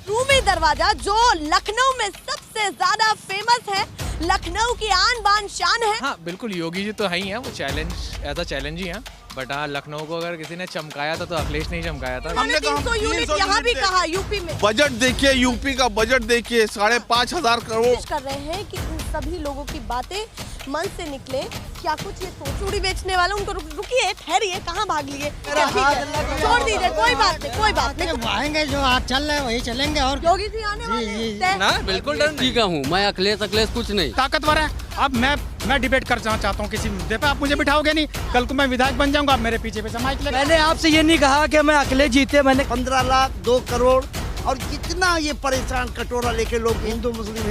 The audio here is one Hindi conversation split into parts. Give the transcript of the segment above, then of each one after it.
रूमी दरवाजा जो लखनऊ में सबसे ज्यादा फेमस है, लखनऊ की आन बान शान है। हाँ बिल्कुल, योगी जी तो है ही हैं, वो चैलेंज ऐसा चैलेंज ही है। बट हाँ, लखनऊ को अगर किसी ने चमकाया था तो अखिलेश नहीं चमकाया था। हमने 300 यूनिट यहाँ भी कहा यूपी में। बजट देखिए, यूपी का बजट देखिए, 5,500 करोड़। कर रहे हैं कि इन सभी लोगों की बातें मन से निकले। क्या कुछ ये चूड़ी बेचने वाले उनको रुकिए, ठहरिए, कहाँ भाग लिए? छोड़ दीजिए, कोई बात नहीं, कोई बात नहीं। आएंगे जो आप चल रहे हैं वही चलेंगे। और योगी जी आने वाले ना, बिल्कुल डर नहीं का हूँ मैं। अखिलेश कुछ नहीं, ताकतवर है। अब मैं डिबेट करना चाहता हूँ किसी मुद्दे पे, आप मुझे बिठाओगे नहीं। कल को मैं विधायक बन जाऊंगा, आप मेरे पीछे माइक लेके। मैंने आपसे ये नहीं कहा कि मैं अकेले जीते। मैंने 15 लाख 2 करोड़ और कितना ये परेशान कटोरा लेके लोग हिंदू मुस्लिम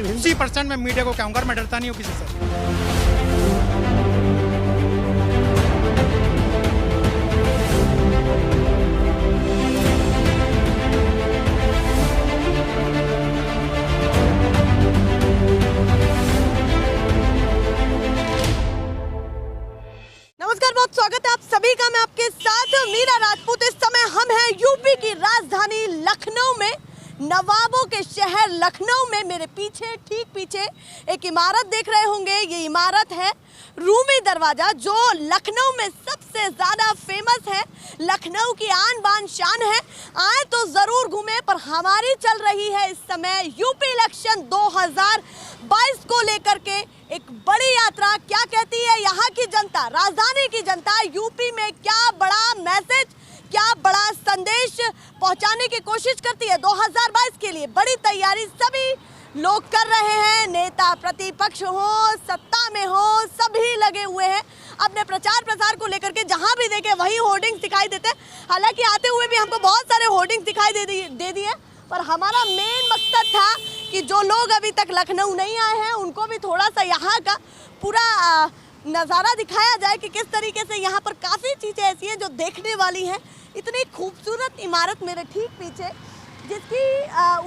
80% मैं मीडिया को कहूँगा, मैं डरता नहीं हूँ किसी से। नमस्कार, बहुत स्वागत है आप सभी का। मैं आपके साथ मीरा राजपूत। इस समय हम हैं यूपी की राजधानी लखनऊ में, नवाबों के शहर लखनऊ में। मेरे पीछे, ठीक पीछे एक इमारत देख रहे होंगे। ये इमारत है रूमी दरवाजा जो लखनऊ में सबसे ज्यादा फेमस है, लखनऊ की आन बान शान है। आए तो जरूर घूमे, पर हमारी चल रही है इस समय यूपी इलेक्शन 2022 को लेकर के एक बड़ी यात्रा। क्या कहती है यहाँ की जनता, राजधानी की जनता, यूपी में क्या बड़ा मैसेज, क्या बड़ा संदेश पहुंचाने की कोशिश करती है 2022 के लिए? बड़ी तैयारी सभी लोग कर रहे हैं, नेता प्रतिपक्ष हो, सत्ता में हो, सभी लगे हुए हैं अपने प्रचार प्रसार को लेकर के। जहां भी देखे वही होर्डिंग्स दिखाई देते हैं। हालांकि आते हुए भी हमको बहुत सारे होर्डिंग्स दिखाई दे दिए, पर हमारा मेन मकसद था कि जो लोग अभी तक लखनऊ नहीं आए हैं उनको भी थोड़ा सा यहाँ का पूरा नज़ारा दिखाया जाए कि किस तरीके से यहाँ पर काफ़ी चीज़ें ऐसी हैं जो देखने वाली हैं। इतनी खूबसूरत इमारत मेरे ठीक पीछे, जिसकी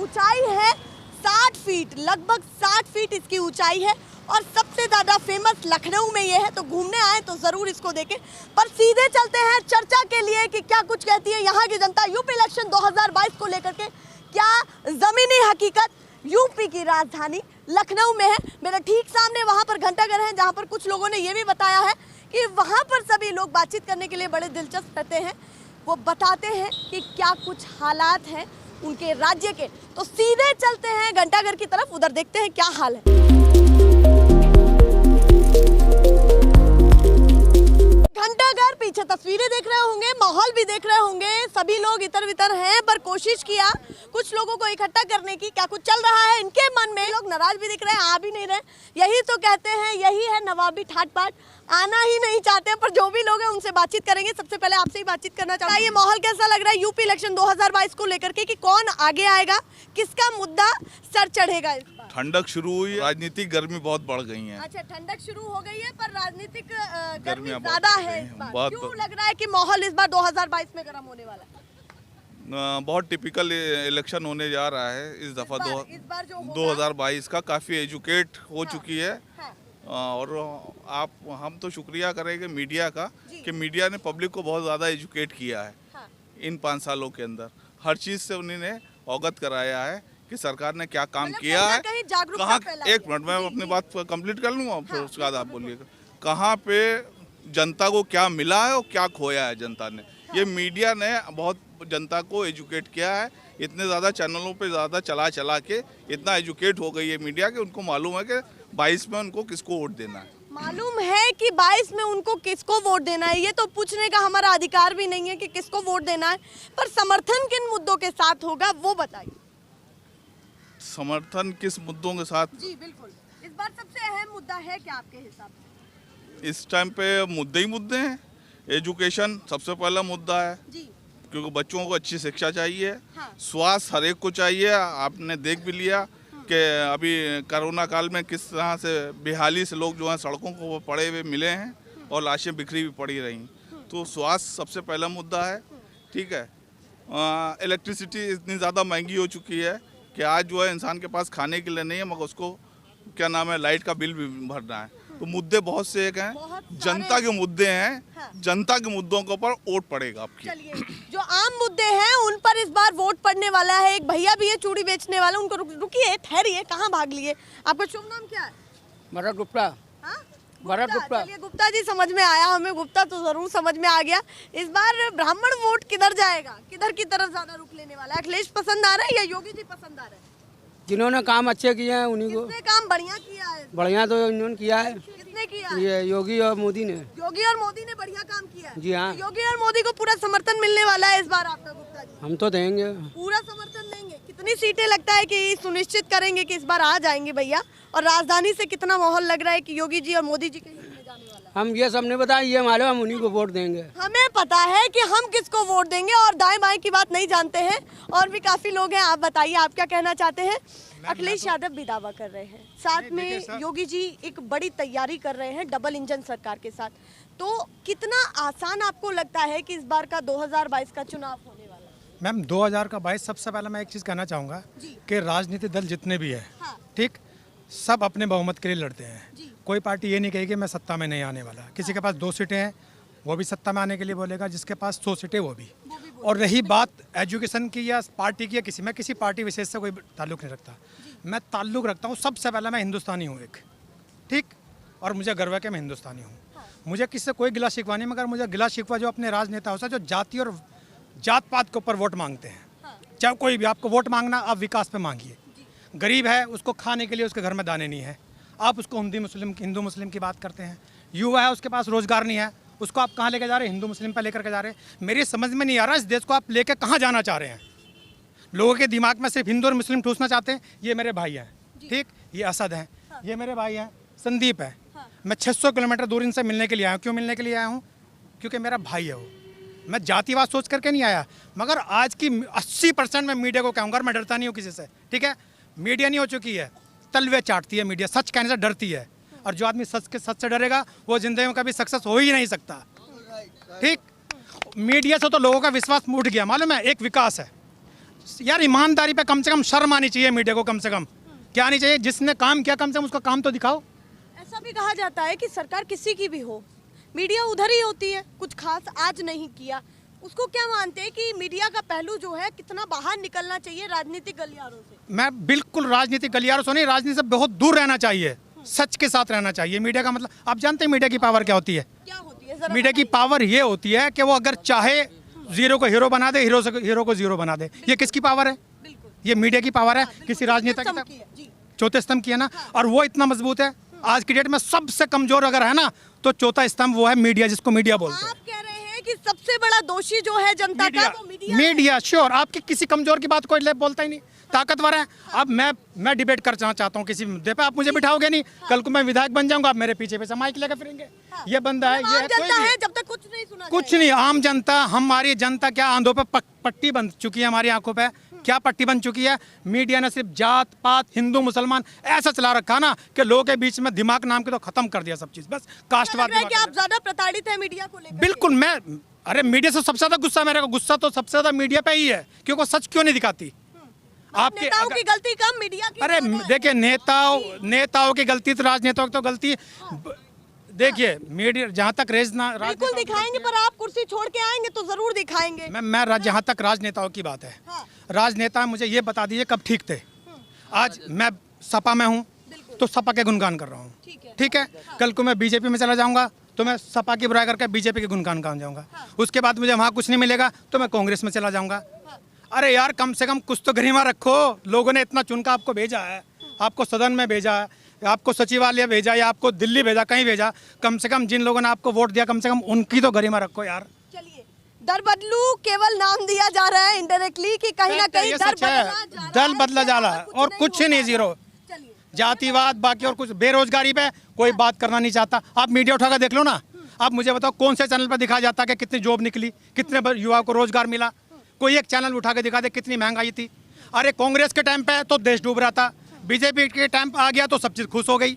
ऊंचाई है 60 फीट, लगभग 60 फीट इसकी ऊंचाई है और सबसे ज़्यादा फेमस लखनऊ में ये है। तो घूमने आए तो ज़रूर इसको देखें। पर सीधे चलते हैं चर्चा के लिए कि क्या कुछ कहती है यहाँ की जनता यूपी इलेक्शन 2022 को लेकर के। क्या ज़मीनी हकीकत यूपी की राजधानी लखनऊ में है? मेरे ठीक सामने वहाँ पर घंटाघर है, जहाँ पर कुछ लोगों ने ये भी बताया है कि वहाँ पर सभी लोग बातचीत करने के लिए बड़े दिलचस्प रहते हैं। वो बताते हैं कि क्या कुछ हालात हैं उनके राज्य के। तो सीधे चलते हैं घंटाघर की तरफ, उधर देखते हैं क्या हाल है। घंटाघर, पीछे तस्वीरें देख रहे होंगे, माहौल भी देख रहे होंगे। सभी लोग इधर वितर हैं, पर कोशिश किया कुछ लोगों को इकट्ठा करने की। क्या कुछ चल रहा है इनके मन में? लोग नाराज भी दिख रहे हैं, आ भी नहीं रहे। यही तो कहते हैं, यही है नवाबी ठाट बाट, आना ही नहीं चाहते। पर जो भी लोग हैं उनसे बातचीत करेंगे। सबसे पहले आपसे ही बातचीत करना चाहता हूं। ये माहौल कैसा लग रहा है यूपी इलेक्शन 2022 को लेकर के, कि कौन आगे आएगा, किसका मुद्दा सर चढ़ेगा इस बार? ठंडक शुरू हुई, राजनीतिक गर्मी बहुत बढ़ गई है। अच्छा, ठंडक शुरू हो गई है, पर राजनीतिक गर्मी गर्मियां ज्यादा बहुत है इस बार। बहुत क्यों लग रहा है कि माहौल इस बार 2022 में गर्म होने वाला है? बहुत टिपिकल इलेक्शन होने जा रहा है इस दफा। इस बार जो होगा, 2022 का काफ़ी एजुकेट हो चुकी है। हाँ। और हम तो शुक्रिया करेंगे मीडिया का कि मीडिया ने पब्लिक को बहुत ज़्यादा एजुकेट किया है। हाँ। इन 5 सालों के अंदर हर चीज़ से उन्होंने अवगत कराया है कि सरकार ने क्या काम किया है। कहाँ, एक मिनट मैं अपनी बात कंप्लीट कर लूँगा, फिर उसके बाद आप बोलिएगा। कहाँ पे जनता को क्या मिला है और क्या खोया है जनता ने। ये मीडिया ने बहुत जनता को एजुकेट किया है। इतने ज़्यादा चैनलों पे ज़्यादा चला के इतना एजुकेट हो गई है मीडिया कि उनको मालूम है कि 22 में उनको किसको वोट देना है। मालूम है कि 22 में उनको किसको वोट देना है। ये तो पूछने का हमारा अधिकार भी नहीं है कि किसको वोट देना है, पर समर्थन किन मुद्दों के साथ होगा वो बताइए। समर्थन किस मुद्दों के साथ? जी बिल्कुल, इस बार सबसे अहम मुद्दा है क्या आपके हिसाब से? इस टाइम पे मुद्दे ही मुद्दे हैं। एजुकेशन सबसे पहला मुद्दा है जी, क्योंकि बच्चों को अच्छी शिक्षा चाहिए। हाँ। स्वास्थ्य हर एक को चाहिए। आपने देख भी लिया कि अभी कोरोना काल में किस तरह से बेहाली से लोग जो हैं सड़कों को पड़े हुए मिले हैं और लाशें बिखरी भी पड़ी रहीं। तो स्वास्थ्य सबसे पहला मुद्दा है। ठीक है, इलेक्ट्रिसिटी इतनी ज़्यादा महंगी हो चुकी है कि आज जो है इंसान के पास खाने के लिए नहीं है, मगर उसको क्या नाम है लाइट का बिल भी भरना है। तो मुद्दे बहुत से एक हैं, बहुत सारे। जनता के मुद्दे हैं। हाँ। जनता के मुद्दों के ऊपर वोट पड़ेगा आपकी। चलिए, जो आम मुद्दे हैं उन पर इस बार वोट पड़ने वाला है। एक भैया भी है चूड़ी बेचने वाला, उनको रुकिए, ठहरिए, कहाँ भाग लिए? आपका शुभ नाम क्या है? भरत गुप्ता। हाँ? भरत गुप्ता। चलिए, गुप्ता जी समझ में आया हमें, गुप्ता तो जरूर समझ में आ गया। इस बार ब्राह्मण वोट किधर जाएगा, किधर की तरफ ज्यादा रुख लेने वाला है? अखिलेश पसंद आ रहा है या योगी जी पसंद आ रहे हैं? जिन्होंने काम अच्छे किए हैं उन्हीं को। किसने काम बढ़िया किया है? बढ़िया तो इन्होंने किया है, किसने किया है? ये योगी और मोदी ने। योगी और मोदी ने बढ़िया काम किया है। जी हाँ। योगी और मोदी को पूरा समर्थन मिलने वाला है इस बार आपका, गुप्ता जी? हम तो देंगे। पूरा समर्थन देंगे। कितनी सीटें लगता है कि सुनिश्चित करेंगे कि इस बार आ जाएंगे भैया? और राजधानी से कितना माहौल लग रहा है कि योगी जी और मोदी जी के हित में जाने वाला है? हम ये सब नहीं बताया, ये मालूम, हम उन्हीं को वोट देंगे। हमें पता है कि हम किसको वोट देंगे और दाएं बाएं की बात नहीं जानते हैं। और भी काफी लोग हैं, आप बताइए आप क्या कहना चाहते हैं? अखिलेश यादव भी दावा कर रहे हैं, साथ में योगी जी एक बड़ी तैयारी कर रहे हैं डबल इंजन सरकार के साथ। तो कितना आसान आपको लगता है कि इस बार का 2022 का चुनाव होने वाला है? मैम 2022 सबसे पहले मैं एक चीज़ कहना चाहूँगा कि राजनीतिक दल जितने भी है, हाँ। ठीक, सब अपने बहुमत के लिए लड़ते हैं। जी। कोई पार्टी ये नहीं कहेगी मैं सत्ता में नहीं आने वाला। किसी के पास 2 सीटें हैं वो भी सत्ता में आने के लिए बोलेगा, जिसके पास 100 सीटें वो भी। और रही बात एजुकेशन की या पार्टी की या किसी, मैं किसी पार्टी विशेष से कोई ताल्लुक़ नहीं रखता। मैं ताल्लुक़ रखता हूँ, सबसे पहले मैं हिंदुस्तानी हूँ एक, ठीक, और मुझे गर्व है कि मैं हिंदुस्तानी हूँ। मुझे किसी से कोई गिला शिकवा नहीं, मगर मुझे गिला शिकवा जो अपने राजनेताओं से जो जाति और जात पात के ऊपर वोट मांगते हैं। चाहे कोई भी, आपको वोट मांगना, आप विकास पे मांगिए। गरीब है, उसको खाने के लिए उसके घर में दाने नहीं है, आप उसको हिंदू मुस्लिम की बात करते हैं। युवा है, उसके पास रोजगार नहीं है, उसको आप कहाँ लेके जा रहे हैं? हिंदू मुस्लिम पर लेकर के जा रहे हैं। मेरी समझ में नहीं आ रहा इस देश को आप लेके कहाँ जाना चाह रहे हैं। लोगों के दिमाग में सिर्फ हिंदू और मुस्लिम ठूसना चाहते हैं। ये मेरे भाई हैं, ठीक, ये असद हैं, ये मेरे भाई हैं, संदीप है। मैं 600 किलोमीटर दूर इनसे मिलने के लिए आया हूँ। क्यों मिलने के लिए आया हूँ? क्योंकि मेरा भाई है वो। मैं जातिवाद सोच करके नहीं आया, मगर आज की 80% मैं मीडिया को कहूँगा, मैं डरता नहीं हूँ किसी से, ठीक है। मीडिया नहीं हो चुकी है, तलवे चाटती है मीडिया, सच कहने से डरती है। और जो आदमी सच से डरेगा वो जिंदगी में कभी सक्सेस हो ही नहीं सकता, ठीक। मीडिया से तो लोगों का विश्वास उठ गया, मालूम है। एक विकास है यार, ईमानदारी पे कम से कम शर्म आनी चाहिए मीडिया को। कम से कम क्या आनी चाहिए? जिसने काम किया कम से कम उसका काम तो दिखाओ। ऐसा भी कहा जाता है कि सरकार किसी की भी हो, मीडिया उधर ही होती है। कुछ खास आज नहीं किया, उसको क्या मानते हैं कि मीडिया का पहलू जो है कितना बाहर निकलना चाहिए राजनीतिक गलियारों से? मैं बिल्कुल राजनीतिक गलियारों से नहीं, राजनीति से बहुत दूर रहना चाहिए, सच के साथ रहना चाहिए। मीडिया का मतलब आप जानते हैं मीडिया की पावर क्या होती है? क्या होती है जरा मीडिया की पावर ये होती है कि वो अगर चाहे जीरो को हीरो बना दे, हीरो को जीरो बना दे। ये किसकी पावर है? ये मीडिया की पावर है। किसी राजनेता की चौथे स्तंभ की है ना, और वो इतना मजबूत है। आज की डेट में सबसे कमजोर अगर है ना तो चौथा स्तंभ वो है मीडिया, जिसको मीडिया बोलते हैं। आप कह रहे हैं कि सबसे बड़ा दोषी जो है जनता का वो मीडिया श्योर, आपकी किसी कमजोर की बात कोई बोलता ही नहीं, ताकतवर है। अब मैं डिबेट करना चाहता हूँ किसी मुद्दे पे, आप मुझे बिठाओगे नहीं। कल को मैं विधायक बन जाऊंगा, आप मेरे पीछे पीछे माइक लेकर फिरेंगे। ये बंदा है, ये जनता है, जब तक कुछ नहीं सुना कुछ नहीं। आम जनता, हमारी जनता क्या आंधों पे पट्टी बन चुकी है, हमारी आंखों पे क्या पट्टी बन चुकी है। मीडिया ने सिर्फ जात पात, हिंदू मुसलमान ऐसा चला रखा ना कि लोगों के बीच में दिमाग नाम के तो खत्म कर दिया सब चीज, बस कास्टवाद। आप ज्यादा प्रताड़ित है मीडिया को लेकर? बिल्कुल। मैं अरे मीडिया से सबसे ज्यादा गुस्सा, मेरे को गुस्सा तो सबसे ज्यादा मीडिया पे ही है, क्योंकि सच क्यों नहीं दिखाती। आपके नेताओं की गलती कम, मीडिया की? अरे देखिए, नेताओं की गलती तो राजनेताओं की तो गलती। देखिए मीडिया जहाँ तक बिल्कुल दिखाएंगे, पर आप कुर्सी छोड़ के आएंगे तो जरूर दिखाएंगे। मैं जहाँ तक राजनेताओं की बात है, राजनेता मुझे ये बता दीजिए कब ठीक थे। आज मैं सपा में हूँ तो सपा के गुणगान कर रहा हूँ, ठीक है। कल को मैं बीजेपी में चला जाऊँगा तो मैं सपा की बुराई करके बीजेपी के गुणगान गान जाऊँगा। उसके बाद मुझे वहाँ कुछ नहीं मिलेगा तो मैं कांग्रेस में चला जाऊँगा। अरे यार, कम से कम कुछ तो गरिमा रखो। लोगों ने इतना चुनकर आपको भेजा है, आपको सदन में भेजा है, आपको सचिवालय भेजा या आपको दिल्ली भेजा, कहीं भेजा। कम से कम जिन लोगों ने आपको वोट दिया, कम से कम उनकी तो गरिमा रखो यार। चलिए, दर बदलू केवल नाम दिया जा रहा है इनडायरेक्टली कि कहीं ना कहीं दल बदला जा रहा है और कुछ नहीं, जीरो। जातिवाद बाकी और कुछ, बेरोजगारी पे कोई बात करना नहीं चाहता। आप मीडिया उठाकर देख लो ना, आप मुझे बताओ कौन से चैनल पर दिखाया जाता है कि कितनी जॉब निकली, कितने युवाओं को रोजगार मिला। कोई एक चैनल उठा के दिखा दे कितनी महंगाई थी। अरे कांग्रेस के टाइम पे तो देश डूब रहा था, बीजेपी के टाइम आ गया तो सब चीज खुश हो गई।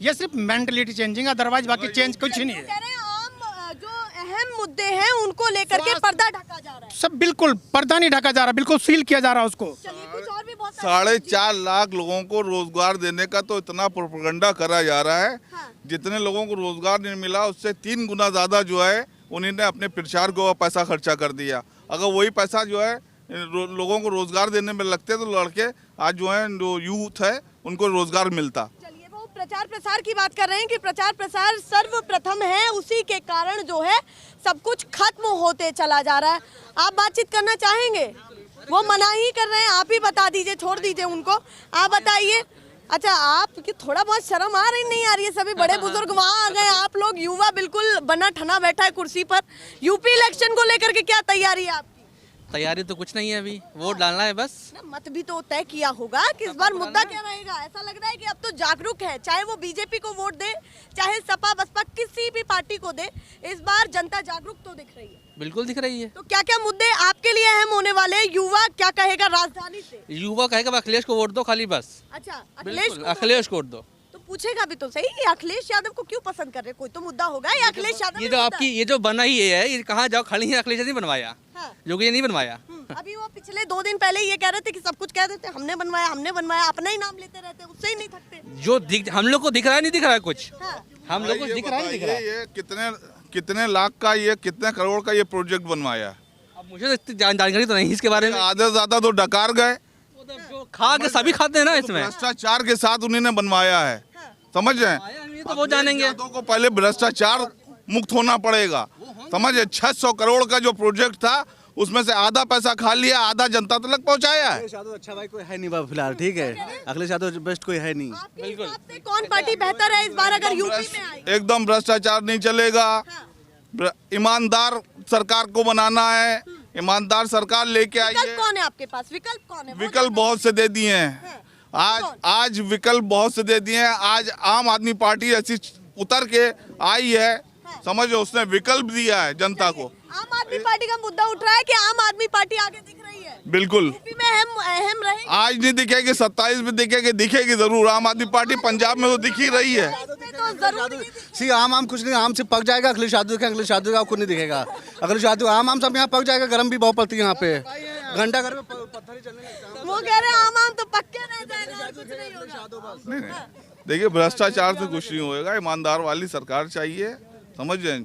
ये सिर्फ मेंटलिटी चेंजिंग है, अदरवाइज बाकी चेंज कुछ नहीं है। आम जो अहम मुद्दे हैं उनको लेकर के पर्दा ढका जा रहा है। सब बिल्कुल पर्दा नहीं ढका जा रहा, बिल्कुल सील किया जा रहा है उसको। चलिए, कुछ और भी बहुत 4.5 लाख लोगों को रोजगार देने का तो इतना प्रोपेगेंडा करा जा रहा है। जितने लोगों को रोजगार नहीं मिला उससे 3 गुना ज्यादा जो है उन्होंने अपने प्रचार को पैसा खर्चा कर दिया। अगर वही पैसा जो है लोगों को रोजगार देने में लगते तो लड़के आज जो है जो यूथ है उनको रोजगार मिलता। चलिए, वो प्रचार प्रसार की बात कर रहे हैं कि प्रचार प्रसार सर्वप्रथम है, उसी के कारण जो है सब कुछ खत्म होते चला जा रहा है। आप बातचीत करना चाहेंगे? वो मना ही कर रहे हैं, आप ही बता दीजिए, छोड़ दीजिए उनको, आप बताइए। अच्छा, आपकी थोड़ा बहुत शर्म आ रही नहीं आ रही है? सभी बड़े बुजुर्ग वहाँ आ गए, आप लोग युवा बिल्कुल बना ठना बैठा है कुर्सी पर। यूपी इलेक्शन को लेकर के क्या तैयारी है आपकी? तैयारी तो कुछ नहीं है, अभी वोट डालना है बस। मत भी तो तय किया होगा कि इस बार मुद्दा क्या रहेगा। ऐसा लग रहा है कि अब तो जागरूक है, चाहे वो बीजेपी को वोट दे, चाहे सपा बसपा किसी भी पार्टी को दे, इस बार जनता जागरूक तो दिख रही है। बिल्कुल दिख रही है। तो क्या क्या मुद्दे आपके लिए अहम होने वाले? युवा क्या कहेगा राजधानी से? युवा कहेगा अखिलेश को वोट दो खाली बस। अच्छा, अखिलेश को वोट दो। तो पूछेगा भी तो सही, ये अखिलेश यादव को क्यों पसंद कर रहे? कोई तो मुद्दा होगा। ये अखिलेश यादव ये जो आपकी ये जो बना ही है, ये कहाँ जाओ खड़ी है, अखिलेश ने बनवाया। हाँ। जो कि ये नहीं बनवाया। अभी वो पिछले 2 दिन पहले ये कह रहे थे कि सब कुछ कह देते हमने बनवाया, अपना ही नाम लेते रहते, उससे ही नहीं थकते। जो हम लोग को दिख रहा है, नहीं दिख रहा है कुछ। हाँ। हम लोग को दिख रहा है, नहीं दिख रहा है। ये कितने लाख का, ये कितने करोड़ का ये प्रोजेक्ट बनवाया? अब मुझे तो इतनी जानकारी तो नहीं इसके बारे में। आधे से ज्यादा तो डकार गए, खा के सभी खाते हैं ना इसमें। भ्रष्टाचार के साथ उन्होंने बनवाया है, समझ रहे हैं? ये तो वो जानेंगे। को पहले भ्रष्टाचार मुक्त होना पड़ेगा, समझे? 600 करोड़ का जो प्रोजेक्ट था उसमें से आधा पैसा खा लिया, आधा जनता तक पहुंचाया है। अखिलेश यादव अच्छा भाई कोई है नहीं फिलहाल, ठीक है? अखिलेश यादव बेस्ट कोई है नहीं। आपके हिसाब से कौन पार्टी बेहतर है इस बार अगर यूपी में आई? एकदम भ्रष्टाचार नहीं चलेगा। ईमानदार सरकार को बनाना है, ईमानदार सरकार लेके आइए। विकल्प कौन है आपके पास? विकल्प कौन है? विकल्प बहुत से दे दिए हैं, आज विकल्प बहुत से दे दिए हैं। आज आम आदमी पार्टी ऐसी उतर के आई है, समझो, उसने विकल्प दिया है जनता को। आम आदमी पार्टी का मुद्दा उठ रहा है कि आम आदमी पार्टी आगे दिख रही है। बिल्कुल, यूपी में अहम रहेगी। आज नहीं दिखेगी, 27 में दिखेगी, दिखेगी जरूर। आम आदमी पार्टी पंजाब में तो दिख ही रही है। तो जरूर सी आम कुछ नहीं, आम से पक जाएगा। अखिलेश यादव का आपको नहीं दिखेगा। अखिलेश यादव आम सब यहाँ पक जाएगा, गर्म भी बहुत पड़ती है यहाँ पे, घंटा घर में पत्थर ही चलने लगता है। वो कह रहे हैं आम तो पक्के रह जाएगा और कुछ नहीं होगा। नहीं, देखिए, भ्रष्टाचार से कुछ नहीं होएगा। ईमानदार वाली सरकार चाहिए, समझ रहे?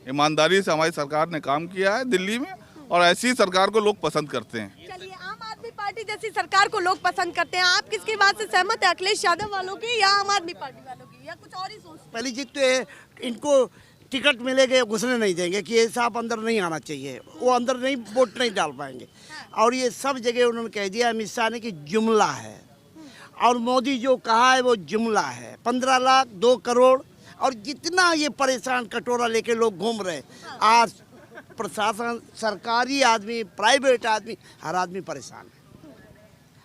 ईमानदारी से हमारी सरकार ने काम किया है दिल्ली में, और ऐसी सरकार को लोग पसंद करते हैं। चलिए, आम आदमी पार्टी जैसी सरकार को लोग पसंद करते हैं। आप किसकी बात से सहमत है? अखिलेश यादव वालों की या आम आदमी पार्टी वालों की, या कुछ और ही सोचते? पहली चीज तो है, इनको टिकट मिलेगा घुसने नहीं देंगे कि ये साहब अंदर नहीं आना चाहिए, वो अंदर नहीं वोट नहीं डाल पाएंगे। और ये सब जगह उन्होंने कह दिया अमित शाह ने कि जुमला है, और मोदी जो कहा है वो जुमला है। 15 लाख 2 करोड़, और जितना ये परेशान कटोरा लेके लोग घूम रहे, आज प्रशासन, सरकारी आदमी, प्राइवेट आदमी, हर आदमी परेशान है,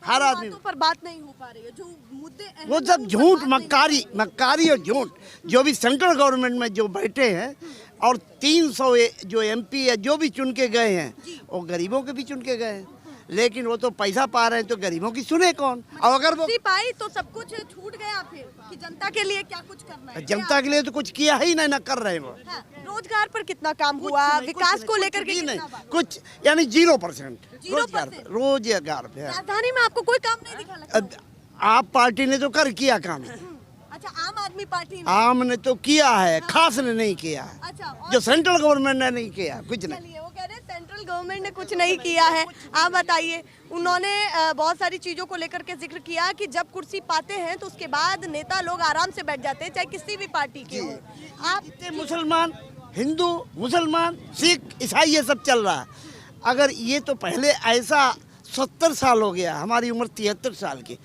हर आदमी पर बात नहीं हो पा रही है। जो मुद्दे अहम वो सब झूठ, मक्कारी और झूठ। जो भी सेंट्रल गवर्नमेंट में जो बैठे हैं और 300 जो एमपी है जो भी चुन के गए हैं, वो गरीबों के भी चुन के गए हैं, लेकिन वो तो पैसा पा रहे हैं, तो गरीबों की सुने कौन? और अगर वो पाई तो सब कुछ छूट गया फिर कि जनता के लिए क्या कुछ करना है। जनता के लिए तो कुछ किया ही नहीं, ना कर रहे हैं वो। हाँ, रोजगार पर कितना काम हुआ, विकास को लेकर के कितना बात? कुछ यानी 0% 0%? रोजगार पे। राजधानी में आपको कोई काम नहीं दिखा लगता? आप पार्टी ने तो कर किया काम, अच्छा, आम आदमी पार्टी ने? आम ने तो किया है, खास ने नहीं किया है। अच्छा, और जो सेंट्रल गवर्नमेंट ने नहीं किया कुछ नहीं। चलिए, वो कह रहे हैं सेंट्रल गवर्नमेंट ने कुछ नहीं किया है। आप बताइए, उन्होंने बहुत सारी चीजों को लेकर के जिक्र किया कि जब कुर्सी पाते हैं तो उसके बाद नेता लोग आराम से बैठ जाते हैं, चाहे किसी भी पार्टी के हो। आप इतने मुसलमान, हिंदू, मुसलमान, सिख, ईसाई ये सब चल रहा है। अगर ये तो पहले ऐसा 70 साल हो गया, हमारी उम्र 73 साल की,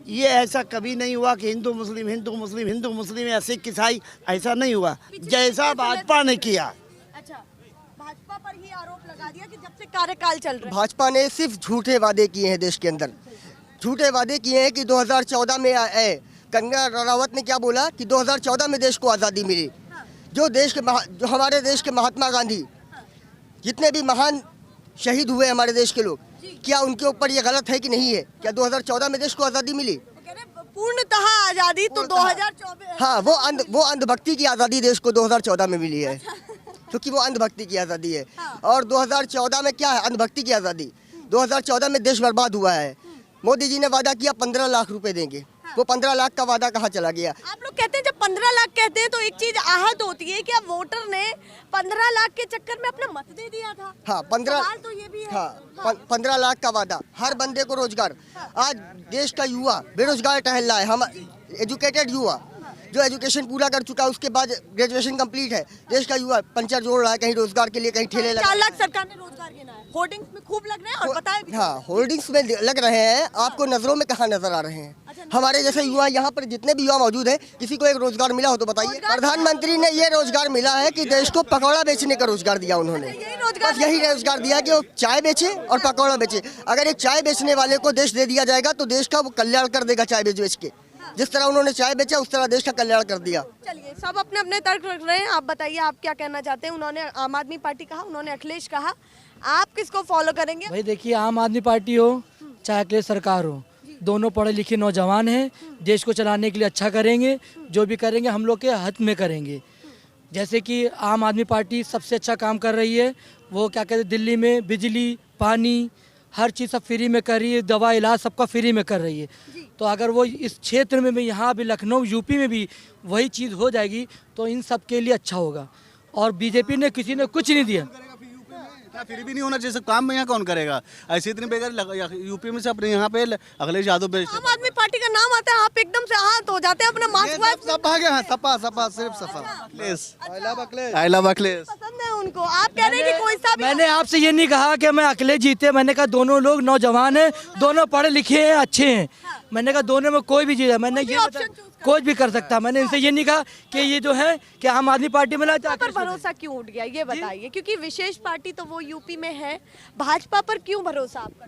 ये ऐसा कभी नहीं हुआ कि हिंदू मुस्लिम हिंदू मुस्लिम हिंदू मुस्लिम या सिख ईसाई, ऐसा नहीं हुआ जैसा भाजपा ने किया। अच्छा, भाजपा पर ही आरोप लगा दिया कि जब से कार्यकाल चल रहा है। भाजपा ने सिर्फ झूठे वादे किए हैं देश के अंदर। झूठे वादे किए हैं कि 2014 में कंगना रनावत ने क्या बोला कि 2014 में देश को आज़ादी मिली। जो हमारे देश के महात्मा गांधी, जितने भी महान शहीद हुए हमारे देश के लोग, क्या उनके ऊपर ये गलत है कि नहीं है? क्या 2014 में देश को आज़ादी मिली? पूर्णतः आज़ादी तो 2024। हाँ, वो अंधभक्ति की आज़ादी देश को 2014 में मिली है, क्योंकि वो अंधभक्ति की आज़ादी है। और 2014 में क्या है? अंधभक्ति की आज़ादी। 2014 में देश बर्बाद हुआ है, मोदी जी ने वादा किया 15 लाख रुपए देंगे, वो 15 लाख का वादा कहाँ चला गया? आप लोग कहते हैं जब 15 लाख कहते हैं तो एक चीज आहत होती है कि अब वोटर ने 15 लाख के चक्कर में अपना मत दे दिया था। हाँ 15 सवाल तो ये भी है। हाँ 15 लाख का वादा, हर बंदे को रोजगार। आज देश का युवा बेरोजगार टहल रहा है। हम एजुकेटेड युवा जो एजुकेशन पूरा कर चुका है, उसके बाद ग्रेजुएशन कंप्लीट है, देश का युवा पंचर जोड़ रहा है, कहीं रोजगार के लिए, कहीं ठेले लगा। 4 लाख सरकार ने रोजगार गिना है, होर्डिंग्स में खूब लग रहे हैं और बताए भी। हाँ होल्डिंग्स में लग रहे हैं, आपको नजरों में कहाँ नजर आ रहे हैं? हमारे जैसे युवा यहाँ पर जितने भी युवा मौजूद हैं, किसी को एक रोजगार मिला हो तो बताइए। प्रधानमंत्री ने ये रोजगार मिला है कि देश को पकौड़ा बेचने का रोजगार दिया उन्होंने। बस यही रोजगार दिया कि वो चाय बेचे और पकौड़ा बेचे। अगर एक चाय बेचने वाले को देश दे दिया जाएगा तो देश का वो कल्याण कर देगा। चाय बेच के जिस तरह उन्होंने चाय बेचा उस तरह देश का कल्याण कर दिया। चलिए सब अपने अपने तर्क रख रहे हैं, आप बताइए आप क्या कहना चाहते हैं। उन्होंने आम आदमी पार्टी कहा, उन्होंने अखिलेश कहा, आप किसको फॉलो करेंगे? भाई देखिए, आम आदमी पार्टी हो चाहे अखिलेश सरकार हो, दोनों पढ़े लिखे नौजवान हैं, देश को चलाने के लिए अच्छा करेंगे। जो भी करेंगे हम लोग के हक में करेंगे। जैसे कि आम आदमी पार्टी सबसे अच्छा काम कर रही है, वो क्या कहते हैं, दिल्ली में बिजली पानी हर चीज़ सब फ्री में कर रही है, दवा इलाज सबका फ्री में कर रही है। तो अगर वो इस क्षेत्र में भी, यहाँ भी लखनऊ यूपी में भी वही चीज़ हो जाएगी तो इन सब के लिए अच्छा होगा। और बीजेपी ने किसी ने कुछ नहीं दिया, फिर भी नहीं होना चाहिए काम में। यहाँ कौन करेगा? ऐसे इतनी बेकार यूपी में से अपने यहाँ पे अखिलेश यादव बेचते। आम आदमी पार्टी का नाम आता है, आप एकदम से हाथ हो जाते हैं अपना मास्क। सपा के, हाँ सपा सपा सिर्फ सपा। आई लव अखिलेश पसंद है उनको। आप कह रहे हैं कि कोई सा भी। मैंने आपसे ये नहीं कहा कि मैं अखिलेश जीते, मैंने कहा दोनों लोग नौजवान हैं, दोनों पढ़े लिखे हैं, अच्छे हैं। मैंने कहा दोनों में कोई भी जीता, मैंने ये कोई भी कर सकता। मैंने इनसे ये नहीं कहा कि ये जो है कि आम आदमी पार्टी में पर भरोसा क्यों उठ गया ये बताइए, क्योंकि विशेष पार्टी तो वो यूपी में है, भाजपा पर क्यों भरोसा आपका?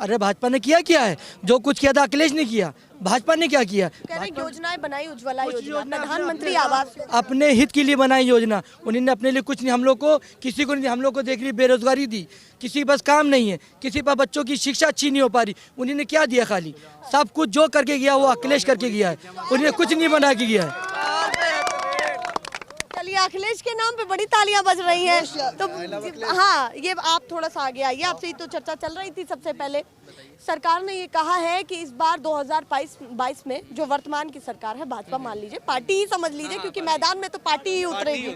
अरे भाजपा ने किया है, जो कुछ किया था अखिलेश ने किया, भाजपा ने क्या किया? कह रहे योजनाएं बनाई, उज्ज्वला योजना, प्रधानमंत्री आवास, अपने हित के लिए बनाई योजना। उन्होंने अपने लिए कुछ नहीं, हम लोग को किसी को नहीं, हम लोग को देख रही बेरोजगारी दी, किसी के पास काम नहीं है, किसी पर बच्चों की शिक्षा अच्छी नहीं हो पा रही। उन्होंने क्या दिया? खाली सब कुछ जो करके गया वो अखिलेश करके गया है, उन्होंने कुछ नहीं बना के गया है। चलिए अखिलेश के नाम पे बड़ी तालियां बज रही हैं। तो हाँ, ये आप थोड़ा सा आगे आइए, आपसे ही तो चर्चा चल रही थी। सबसे पहले सरकार ने ये कहा है कि इस बार 2022 में जो वर्तमान की सरकार है, भाजपा मान लीजिए, पार्टी ही समझ लीजिए, क्योंकि मैदान में तो पार्टी ही उतरेगी,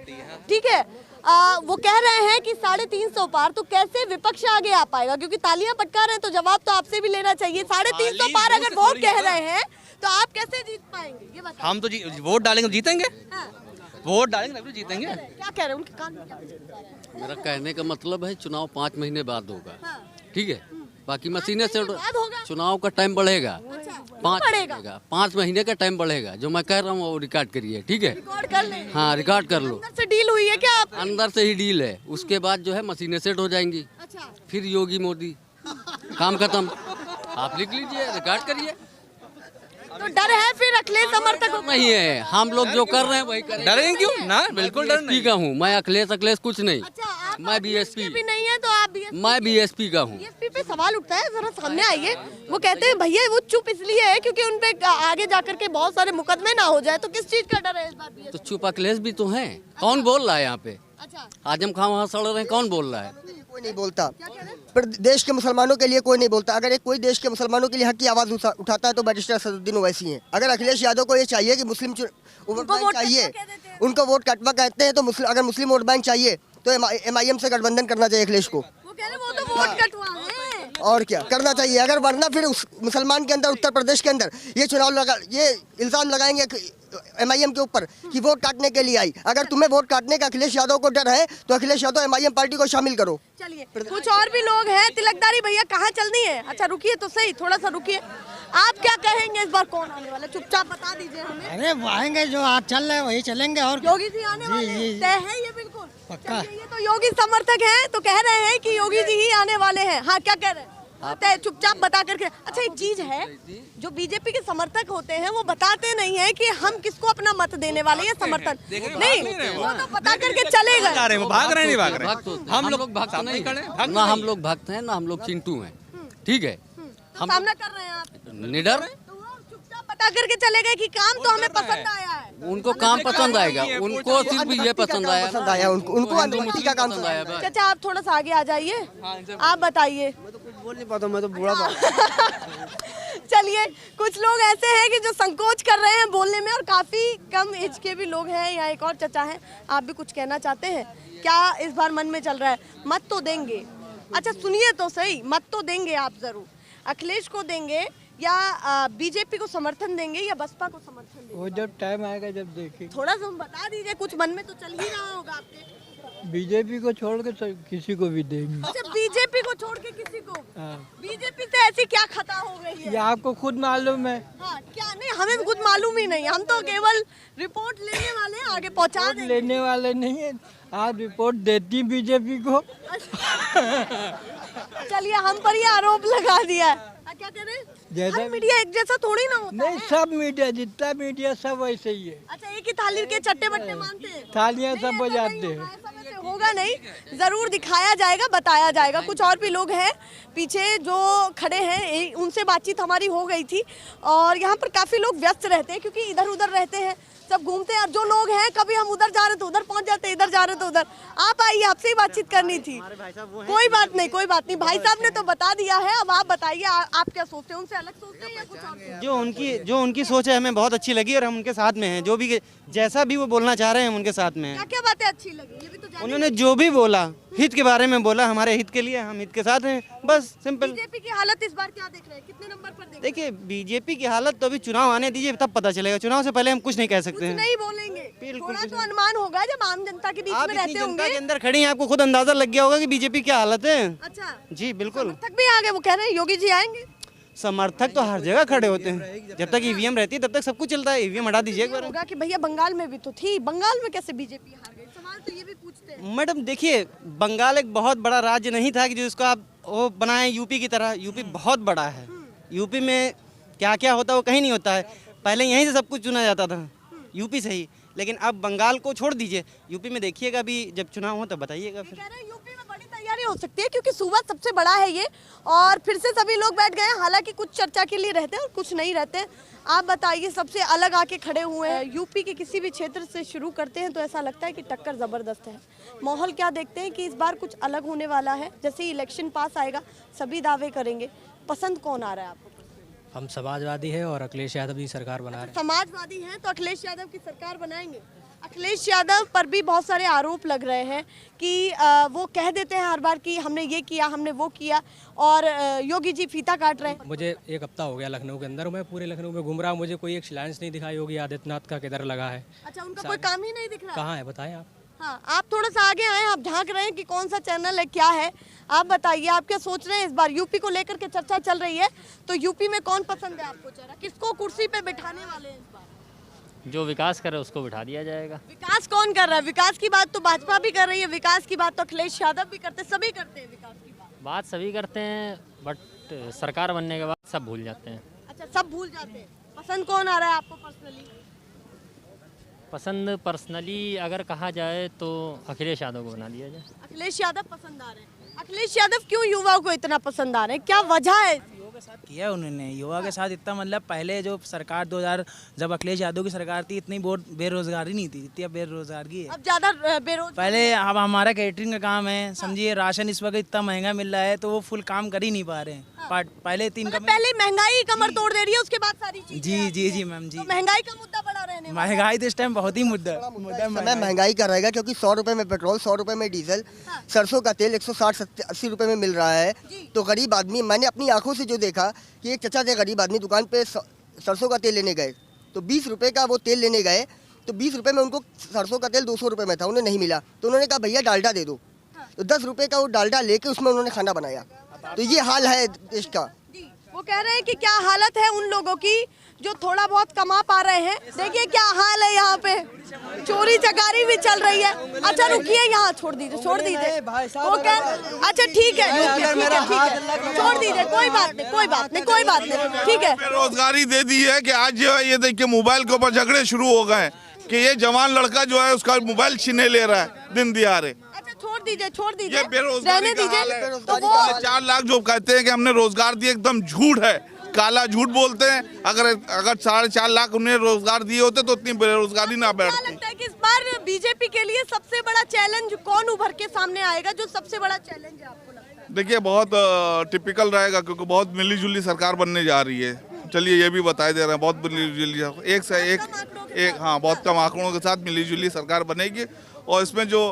ठीक है। वो कह रहे हैं कि 350 पार, तो कैसे विपक्ष आगे आ पाएगा? क्योंकि तालियां पटका रहे हैं तो जवाब तो आपसे भी लेना चाहिए। 350 पार अगर वो कह रहे हैं तो आप कैसे जीत पाएंगे ये बताइए। हम तो वोट डालेंगे तो जीतेंगे, वोट डालेंगे तभी जीतेंगे। क्या कह रहे हैं उनके कान में? क्या मेरा कहने का मतलब है चुनाव 5 महीने बाद होगा, ठीक है। बाकी मशीनें से चुनाव का टाइम बढ़ेगा, 5 महीने का टाइम बढ़ेगा। जो मैं कह रहा हूँ वो रिकॉर्ड करिए, ठीक है। हाँ रिकॉर्ड कर लो। अंदर से डील हुई है क्या? आप अंदर से ही डील है, उसके बाद जो है मशीनें सेट हो जाएंगी। फिर योगी मोदी, काम खत्म। आप लिख लीजिए, रिकॉर्ड करिए। तो डर है फिर अखिलेश समर्थक नहीं है, हम लोग जो कर रहे हैं वही करेंगे। डरेंगे क्यों? ना बिल्कुल डर नहीं का हूँ मैं, अखिलेश कुछ नहीं। मैं बीएसपी भी नहीं है तो आप मैं बीएसपी का हूँ। बीएसपी पे सवाल उठता है, जरा सामने आइए। वो कहते हैं भैया वो चुप इसलिए है क्योंकि उन पे आगे जाकर के बहुत सारे मुकदमे ना हो जाए, तो किस चीज का डर है इस बार? तो चुप अखिलेश भी तो है। कौन बोल रहा है यहाँ पे? आजम खान वहाँ सड़ रहे हैं, कौन बोल रहा है? कोई नहीं बोलता, पर देश के मुसलमानों के लिए कोई नहीं बोलता। अगर कोई देश के मुसलमानों के लिए हक की आवाज उठाता है तो बैरिस्टर असदुद्दीन ओवैसी हैं। अगर अखिलेश यादव को ये चाहिए कि मुस्लिम वोट बैंक चाहिए, उनको वोट कटवा कहते हैं, तो अगर मुस्लिम वोट बैंक चाहिए तो MIM से गठबंधन करना चाहिए अखिलेश को। वो कह रहे वो तो वोट कटवा और क्या करना चाहिए? अगर वरना फिर उस मुसलमान के अंदर, उत्तर प्रदेश के अंदर ये इल्जाम लगाएंगे MIM के ऊपर कि वोट काटने के लिए आई। अगर तुम्हें वोट काटने का अखिलेश यादव को डर है तो अखिलेश यादव MIM पार्टी को शामिल करो। चलिए कुछ और भी लोग हैं। तिलकदारी भैया कहाँ चलनी है? अच्छा रुकिए तो सही, थोड़ा सा रुकिए। आप क्या कहेंगे इस बार कौन आने वाला? चुपचाप बता दीजिए हमें। अरे वो आएंगे, जो आज चल रहे हैं वही चलेंगे। और योगी जी आने वाले हैं, तय है ये बिल्कुल पक्का। ये तो योगी समर्थक हैं तो कह रहे हैं कि योगी जी ही आने वाले हैं। हाँ क्या कह रहे हैं? चुपचाप बता करके। अच्छा एक चीज है, जो बीजेपी के समर्थक होते हैं वो बताते नहीं है कि हम किसको अपना मत देने वाले हैं, समर्थन नहीं, वो तो बता करके चले गए। भाग रहे नहीं भाग रहे। हम लोग भक्त नहीं, ना हम लोग भक्त हैं ना हम लोग चिंटू हैं, ठीक है। हम सामना कर रहे हैं आप निडर। चुपचाप बता करके चले गए कि काम तो हमें पसंद आया है। उनको काम पसंद आएगा, उनको सिर्फ ये पसंद आया, उनको अंधभक्ति का काम पसंद आया। चाचा आप थोड़ा सा आगे आ जाइए, आप बताइए बोल नहीं पाता मैं तो बूढ़ा चलिए, कुछ लोग ऐसे हैं कि जो संकोच कर रहे हैं बोलने में, और काफी कम एज के भी लोग हैं। यहाँ एक और चचा हैं, आप भी कुछ कहना चाहते हैं? क्या इस बार मन में चल रहा है? मत तो देंगे, अच्छा सुनिए तो सही, मत तो देंगे आप जरूर। अखिलेश को देंगे या बीजेपी को समर्थन देंगे या बसपा को समर्थन देंगे? वो जब टाइम आएगा जब देखेंगे। थोड़ा सा बता दीजिए, कुछ मन में तो चल ही रहा होगा आपके। बीजेपी को छोड़ के किसी को भी देंगे। अच्छा, बीजेपी को छोड़ के किसी को? बीजेपी से ऐसी क्या खता हो गई है? ये आपको खुद मालूम है। हाँ, क्या नहीं, हमें खुद मालूम ही नहीं, हम तो केवल रिपोर्ट लेने वाले हैं, आगे पहुंचा देंगे। लेने वाले नहीं है, आप रिपोर्ट देती बीजेपी को। चलिए, हम पर ये आरोप लगा दिया है। क्या कह रहे हैं? जैसा मीडिया एक जैसा थोड़ी ना होता नहीं, सब मीडिया, जितना मीडिया सब वैसे ही है। अच्छा, एक ही थाली के चट्टे बट्टे मानते हैं, थालियां सब बजाते हैं। होगा नहीं, जरूर दिखाया जाएगा, बताया जाएगा। कुछ और भी लोग हैं पीछे जो खड़े हैं, उनसे बातचीत हमारी हो गई थी। और यहाँ पर काफी लोग व्यस्त रहते हैं क्योंकि इधर उधर रहते हैं, सब घूमते हैं। और जो लोग हैं, कभी हम उधर जा रहे तो उधर पहुंच जाते, इधर जा रहे तो उधर। आप आइए, आपसे ही बातचीत करनी थी। कोई बात नहीं, कोई बात नहीं, भाई साहब ने तो बता दिया है। अब आप बताइए, आप क्या सोचते हैं? उनसे अलग सोचते हैं या कुछ और? जो उनकी सोच है हमें बहुत अच्छी लगी और हम उनके साथ में हैं। जो भी जैसा भी वो बोलना चाह रहे हैं हम उनके साथ में हैं। क्या क्या बातें अच्छी लगी, ये भी तो जानना। उन्होंने जो भी बोला हित के बारे में बोला, हमारे हित के लिए, हम हित के साथ हैं, बस सिंपल। बीजेपी की हालत इस बार क्या देख रहे हैं? कितने नंबर पर देख? देखिए, बीजेपी की हालत तो अभी चुनाव आने दीजिए, तब पता चलेगा। चुनाव से पहले हम कुछ नहीं कह सकते हैं। नहीं बोलेंगे, थोड़ा तो अनुमान होगा जब आम जनता के बीच में रहते होंगे। जनता के अंदर खड़ी हैं, आपको खुद अंदाजा लग गया होगा कि बीजेपी क्या हालत है। अच्छा जी बिल्कुल। समर्थक भी आगे, वो कह रहे हैं योगी जी आएंगे। समर्थक तो हर जगह खड़े होते हैं, जब तक ईवीएम रहती है तब तक सब कुछ चलता है। ईवीएम हटा दीजिए एक बार। होगा कि भैया बंगाल में भी तो थी, बंगाल में कैसे बीजेपी हार गई? सवाल तो ये भी पूछते हैं। मैडम देखिए, बंगाल एक बहुत बड़ा राज्य नहीं था कि जो इसको आप वो बनाए यूपी की तरह। यूपी बहुत बड़ा है, यूपी में क्या क्या होता है वो कहीं नहीं होता है। पहले यहीं से सब कुछ चुना जाता था, यूपी से ही। लेकिन अब बंगाल को छोड़ दीजिए, यूपी में देखिएगा, अभी जब चुनाव हो तब बताइएगा फिर। यूपी में बड़ी तैयारी हो सकती है क्योंकि सूबा सबसे बड़ा है ये, और फिर से सभी लोग बैठ गए हैं। हालांकि कुछ चर्चा के लिए रहते हैं और कुछ नहीं रहते हैं। आप बताइए, सबसे अलग आके खड़े हुए हैं। यूपी के किसी भी क्षेत्र से शुरू करते हैं तो ऐसा लगता है कि टक्कर जबरदस्त है। माहौल क्या देखते हैं कि इस बार कुछ अलग होने वाला है? जैसे ही इलेक्शन पास आएगा सभी दावे करेंगे। पसंद कौन आ रहा है आपको? हम समाजवादी हैं और अखिलेश यादव की सरकार बना रहे हैं। समाजवादी हैं तो अखिलेश यादव की सरकार बनाएंगे। अखिलेश यादव पर भी बहुत सारे आरोप लग रहे हैं कि वो कह देते हैं हर बार कि हमने ये किया, हमने वो किया, और योगी जी फीता काट रहे हैं। मुझे एक हफ्ता हो गया लखनऊ के अंदर, मैं पूरे लखनऊ में घूम रहा हूँ, मुझे कोई एक शिलान्यास नहीं दिखा योगी आदित्यनाथ का किधर लगा है। अच्छा, उनका कोई काम ही नहीं दिख रहा? कहाँ है बताएं आप। हाँ, आप थोड़ा सा आगे आए, आप झांक रहे हैं कि कौन सा चैनल है, क्या है। आप बताइए, आप क्या सोच रहे हैं? इस बार यूपी को लेकर के चर्चा चल रही है, तो यूपी में कौन पसंद है आपको चेहरा? किसको कुर्सी पे बिठाने वाले हैं इस बार? जो विकास करे उसको बिठा दिया जाएगा। विकास कौन कर रहा है? विकास की बात तो भाजपा भी कर रही है, विकास की बात तो अखिलेश यादव भी करते, सभी करते हैं विकास की बात सभी करते हैं, बट सरकार बनने के बाद सब भूल जाते हैं। अच्छा, सब भूल जाते हैं। पसंद कौन आ रहा है आपको पर्सनली? पसंद पर्सनली अगर कहा जाए तो अखिलेश यादव को बना दिया जाए। अखिलेश यादव पसंद आ रहे हैं। अखिलेश यादव क्यों युवाओं को इतना पसंद आ रहे हैं, क्या वजह है? किया उन्होंने युवा के साथ इतना, मतलब पहले जो सरकार 2000 जब अखिलेश यादव की सरकार थी, इतनी बहुत बेरोजगारी नहीं थी, इतनी बेरोजगारी है। अब ज्यादा बेरोजगार। पहले अब हमारा कैटरिंग का काम है, समझिए राशन इस वक्त इतना महंगा मिल रहा है तो वो फुल काम कर ही नहीं पा रहे हैं। पहले 3 पहले महंगाई कमर तोड़ दे रही है, उसके बाद सारी चीजें। जी जी जी मैम जी, तो महंगाई का मुद्दा बड़ा रहने, महंगाई तो इस टाइम बहुत ही मुद्दा महंगाई का रहेगा क्योंकि 100 रुपए में पेट्रोल, 100 रुपए में डीजल, सरसों का तेल 160-80 रुपए में मिल रहा है। तो गरीब आदमी, मैंने अपनी आंखों से जो देखा कि एक चचा थे गरीब आदमी, दुकान पे सरसों का तेल लेने गए, तो 20 रुपए का वो तेल लेने गए, तो 20 रुपए में उनको सरसों का तेल 200 रुपए में था, उन्हें नहीं मिला, तो उन्होंने कहा भैया डालडा दे दो, तो 10 रुपए का वो डालडा लेके उसमें उन्होंने खाना बनाया। तो ये हाल है देश का। वो कह रहे हैं कि क्या हालत है उन लोगों की जो थोड़ा बहुत कमा पा रहे हैं। देखिए क्या हाल है, यहाँ पे चोरी चकारी भी चल रही है। अच्छा रुकिए, यहाँ छोड़ दीजिए वो कह, अच्छा ठीक है, छोड़ दीजिए, कोई बात नहीं, कोई बात नहीं, कोई बात नहीं, ठीक है। बेरोजगारी दे दी है कि आज जो है ये देखिए मोबाइल के ऊपर झगड़े शुरू हो गए कि ये जवान लड़का जो है उसका मोबाइल छीने ले रहा है दिन दिहाड़े। छोड़ दीजिए, छोड़ दीजिए, ये बेरोजगारी का हाल है। तो वो 4 लाख जो कहते हैं कि हमने रोजगार दिए, एकदम झूठ है, काला झूठ बोलते हैं। अगर 4.5 लाख उन्हें रोजगार दिए होते तो इतनी बेरोजगारी ना बैठती। क्या लगता है कि इस बार बीजेपी के लिए सबसे बड़ा चैलेंज कौन उभर के सामने आएगा? जो सबसे बड़ा चैलेंज है आपको लगता है? देखिए बहुत टिपिकल रहेगा क्योंकि बहुत मिलीजुली सरकार बनने जा रही है। चलिए ये भी बताई दे रहे हैं, बहुत मिलीजुली एक से एक हाँ बहुत कम आंकड़ों के साथ मिलीजुली सरकार बनेगी। और इसमें जो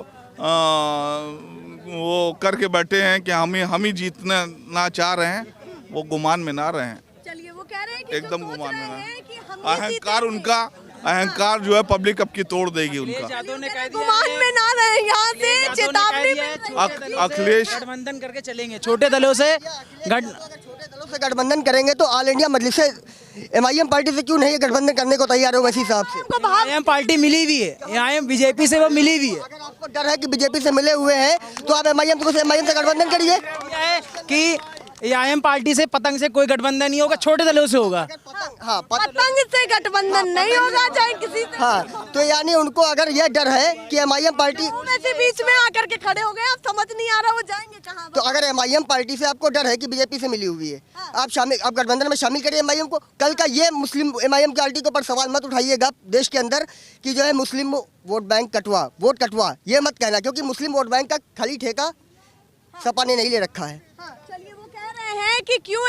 वो करके बैठे हैं कि हम ही जीतना ना चाह रहे हैं, वो गुमान में ना रहें। चलिए वो कह रहे हैं कि एकदम गुमान में ना, अहंकार उनका अहंकार जो है पब्लिक अब की तोड़ देगी उनका। गुमान में ना रहे, यहाँ से चेतावनी। अखिलेश गठबंधन करके चलेंगे छोटे दलों से गठबंधन करेंगे तो ऑल इंडिया मजलिस MIM पार्टी से क्यों नहीं गठबंधन करने को तैयार हो वैसी हिसाब से? MIM पार्टी मिली हुई है, MIM बीजेपी से वो मिली हुई है। अगर आपको डर है कि बीजेपी से मिले हुए हैं तो आप MIM से गठबंधन करिए। कि MIM पार्टी से पतंग से कोई गठबंधन नहीं होगा, छोटे दलों से होगा। हाँ पतंग से गठबंधन नहीं होगा चाहे किसी से। हाँ तो यानी उनको अगर ये डर है कि MIM पार्टी ऐसे बीच में आकर के खड़े हो गए, आप समझ नहीं आ रहा वो जाएंगे कहाँ। तो अगर MIM पार्टी से आपको डर है कि बीजेपी से मिली हुई है, आप गठबंधन में शामिल करिए MIM को। कल का ये मुस्लिम MIM पार्टी के ऊपर सवाल मत उठाइएगा देश के अंदर कि जो है मुस्लिम वोट बैंक वोट कटवा, ये मत कहना, क्योंकि मुस्लिम वोट बैंक का खाली ठेका सपा ने नहीं ले रखा है। हैं कि क्यों